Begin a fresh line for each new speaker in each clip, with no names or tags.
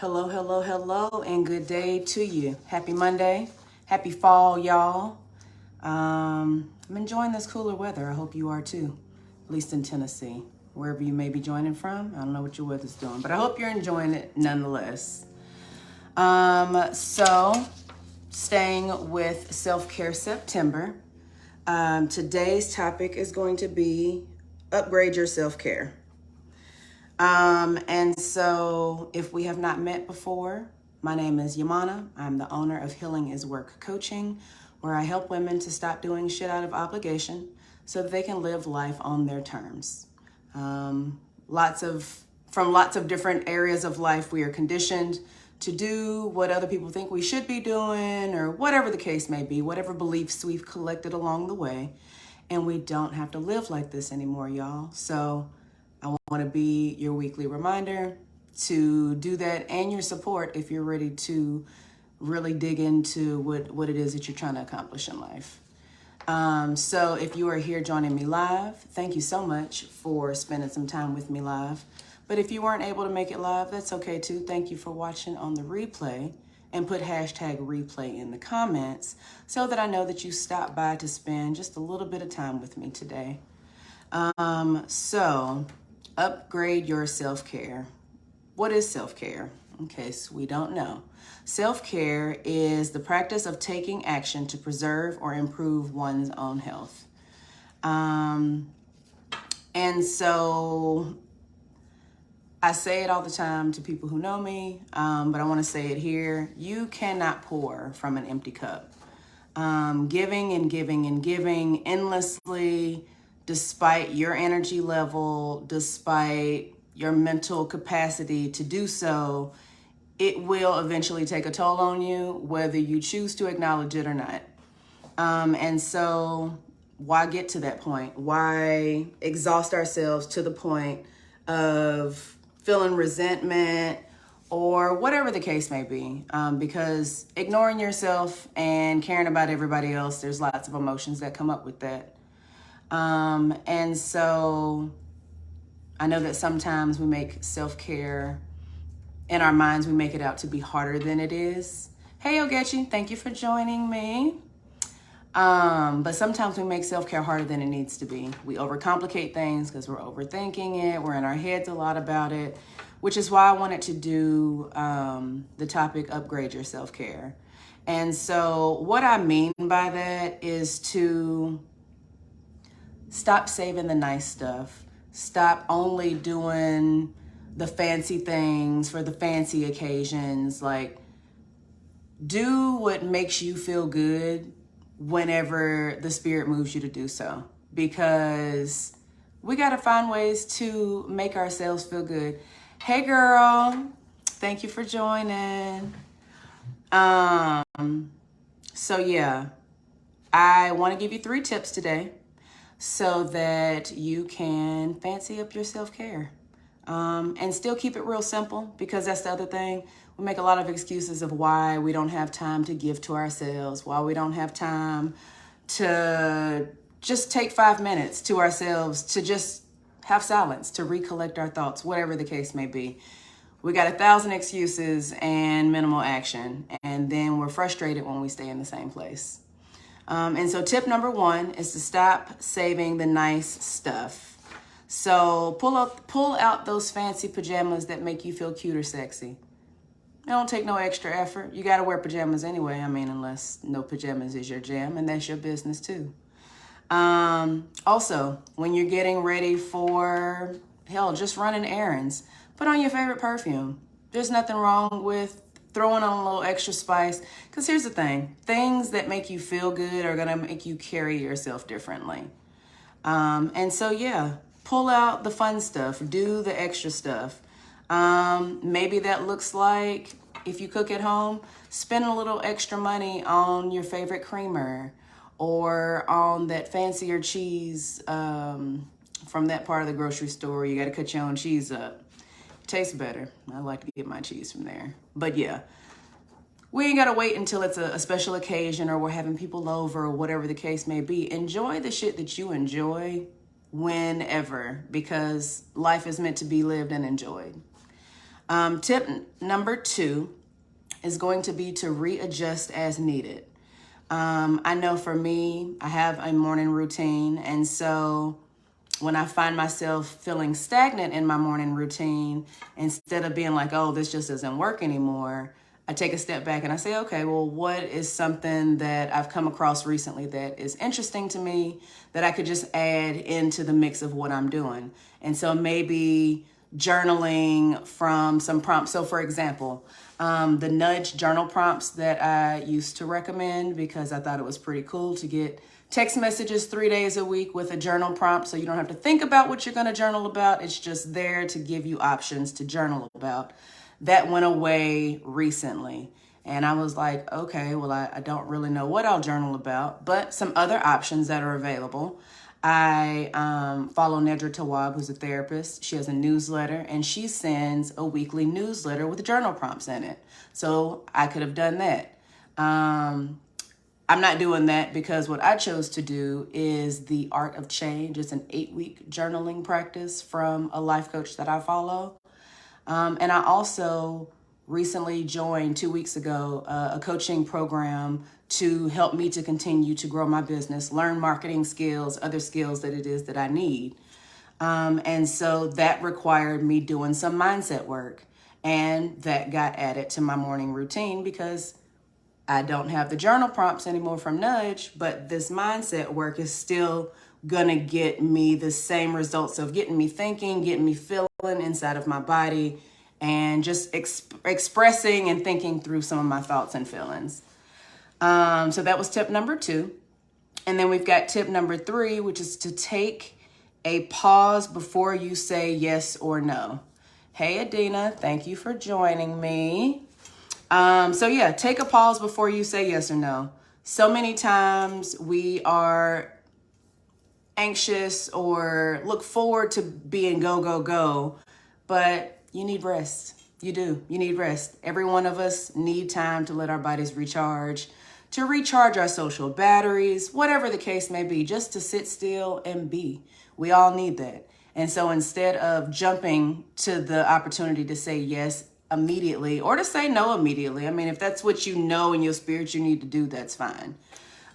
Hello, hello, hello, and good day to you. Happy Monday. Happy fall, y'all. I'm enjoying this cooler weather. I hope you are too, at least in Tennessee, wherever you may be joining from. I don't know what your weather's doing, but I hope you're enjoying it nonetheless. So staying with Self-Care September, today's topic is going to be upgrade your self-care. And so if we have not met before, my name is Yaminah. I'm the owner of Healing is Work Coaching, where I help women to stop doing shit out of obligation so that they can live life on their terms. From lots of different areas of life, we are conditioned to do what other people think we should be doing, or whatever the case may be, whatever beliefs we've collected along the way. And we don't have to live like this anymore, y'all. So I want to be your weekly reminder to do that, and your support if you're ready to really dig into what it is that you're trying to accomplish in life. So if you are here joining me live, thank you so much for spending some time with me live. But if you weren't able to make it live, that's okay too. Thank you for watching on the replay, and put hashtag replay in the comments so that I know that you stopped by to spend just a little bit of time with me today. So upgrade your self-care. What is self-care? In case we don't know. Self-care is the practice of taking action to preserve or improve one's own health. And so I say it all the time to people who know me, but I want to say it here. You cannot pour from an empty cup. Giving and giving and giving endlessly, despite your energy level, despite your mental capacity to do so, it will eventually take a toll on you, whether you choose to acknowledge it or not. And so why get to that point? Why exhaust ourselves to the point of feeling resentment or whatever the case may be? Because ignoring yourself and caring about everybody else, there's lots of emotions that come up with that. And so I know that sometimes we make self-care in our minds, we make it out to be harder than it is. Hey, Ogechi, thank you for joining me. But sometimes we make self-care harder than it needs to be. We overcomplicate things because we're overthinking it. We're in our heads a lot about it, which is why I wanted to do the topic, upgrade your self-care. And so what I mean by that is to stop saving the nice stuff. Stop only doing the fancy things for the fancy occasions. Like, do what makes you feel good whenever the spirit moves you to do so. Because we got to find ways to make ourselves feel good. Hey, girl. Thank you for joining. So yeah, I want to give you 3 tips today so that you can fancy up your self-care, and still keep it real simple, because that's the other thing. We make a lot of excuses of why we don't have time to give to ourselves, why we don't have time to just take 5 minutes to ourselves, to just have silence, to recollect our thoughts, whatever the case may be. We got 1,000 excuses and minimal action, and then we're frustrated when we stay in the same place. And so tip number 1 is to stop saving the nice stuff. So pull out those fancy pajamas that make you feel cute or sexy. It don't take no extra effort. You got to wear pajamas anyway. I mean, unless no pajamas is your jam, and that's your business too. Also, when you're getting ready for, hell, just running errands, put on your favorite perfume. There's nothing wrong with throwing on a little extra spice. Because here's the thing. Things that make you feel good are going to make you carry yourself differently. And so, yeah, pull out the fun stuff. Do the extra stuff. Maybe that looks like, if you cook at home, spend a little extra money on your favorite creamer, or on that fancier cheese from that part of the grocery store. You got to cut your own cheese up. Tastes better. I like to get my cheese from there. But yeah, we ain't got to wait until it's a special occasion, or we're having people over, or whatever the case may be. Enjoy the shit that you enjoy whenever, because life is meant to be lived and enjoyed. Tip number 2 is going to be to readjust as needed. I know for me, I have a morning routine, and so when I find myself feeling stagnant in my morning routine, instead of being like, oh, this just doesn't work anymore, I take a step back and I say, okay, well, what is something that I've come across recently that is interesting to me that I could just add into the mix of what I'm doing? And so maybe journaling from some prompts. So for example, the nudge journal prompts that I used to recommend because I thought it was pretty cool to get text messages 3 days a week with a journal prompt, so you don't have to think about what you're going to journal about. It's just there to give you options to journal about. That went away recently. And I was like, okay, well, I don't really know what I'll journal about, but some other options that are available. I follow Nedra Tawwab, who's a therapist. She has a newsletter, and she sends a weekly newsletter with journal prompts in it. So I could have done that. I'm not doing that because what I chose to do is the Art of Change. It's an 8-week journaling practice from a life coach that I follow. And I also recently joined 2 weeks ago a coaching program to help me to continue to grow my business, learn marketing skills, other skills that it is that I need. And so that required me doing some mindset work. And that got added to my morning routine because I don't have the journal prompts anymore from Nudge, but this mindset work is still gonna get me the same results of getting me thinking, getting me feeling inside of my body, and just expressing and thinking through some of my thoughts and feelings. So that was tip number 2. And then we've got tip number 3, which is to take a pause before you say yes or no. Hey, Adina, thank you for joining me. So yeah, take a pause before you say yes or no. So many times we are anxious or look forward to being go, go, go, but you need rest. You do. You need rest. Every one of us need time to let our bodies recharge, to recharge our social batteries, whatever the case may be, just to sit still and be. We all need that. And so instead of jumping to the opportunity to say yes immediately or to say no immediately, I mean, if that's what you know in your spirit you need to do, that's fine.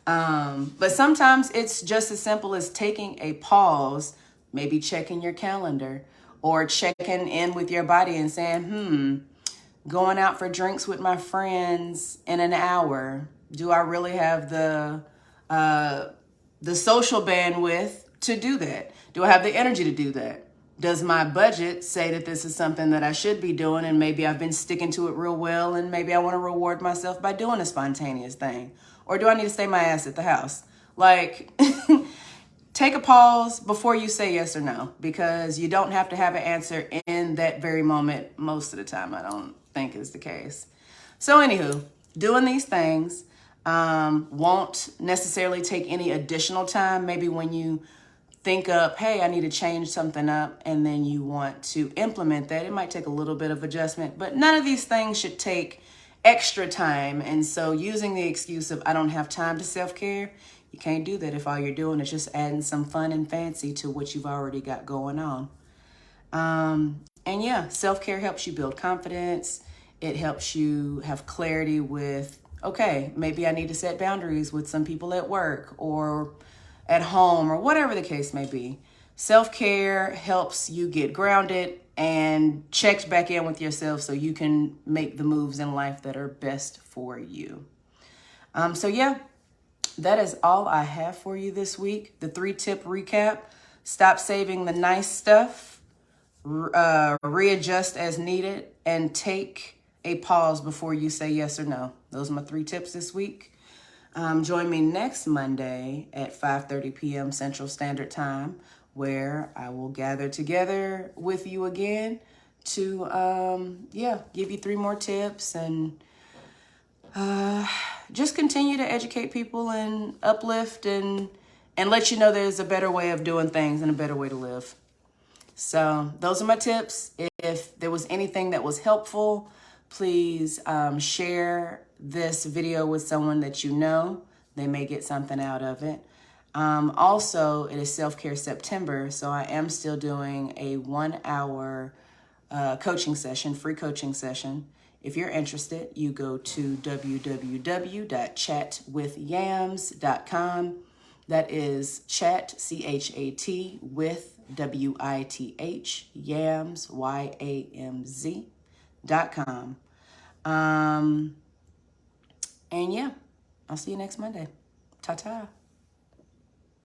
But sometimes it's just as simple as taking a pause, maybe checking your calendar or checking in with your body and saying, going out for drinks with my friends in an hour. Do I really have the social bandwidth to do that? Do I have the energy to do that? Does my budget say that this is something that I should be doing and maybe I've been sticking to it real well and maybe I want to reward myself by doing a spontaneous thing? Or do I need to stay my ass at the house? Like, take a pause before you say yes or no, because you don't have to have an answer in that very moment. Most of the time, I don't think is the case. So anywho, doing these things won't necessarily take any additional time. Maybe when you think up, hey, I need to change something up, and then you want to implement that, it might take a little bit of adjustment, but none of these things should take extra time. And so using the excuse of I don't have time to self-care, you can't do that if all you're doing is just adding some fun and fancy to what you've already got going on. And yeah, self-care helps you build confidence. It helps you have clarity with, okay, maybe I need to set boundaries with some people at work or at home or whatever the case may be. Self-care helps you get grounded and checked back in with yourself so you can make the moves in life that are best for you. So yeah, that is all I have for you this week. The 3-tip recap: stop saving the nice stuff, readjust as needed, and take a pause before you say yes or no. Those are my 3 tips this week. Join me next Monday at 5:30 p.m. Central Standard Time, where I will gather together with you again to, give you 3 more tips and just continue to educate people and uplift and let you know there's a better way of doing things and a better way to live. So those are my tips. If there was anything that was helpful, please share this video with someone that you know. They may get something out of it. Also, it is Self-Care September, so I am still doing a 1-hour coaching session, free coaching session. If you're interested, you go to www.chatwithyams.com. That is chat, C-H-A-T, with W-I-T-H, Yamz, YAMZ.com. And yeah, I'll see you next Monday. Ta-ta.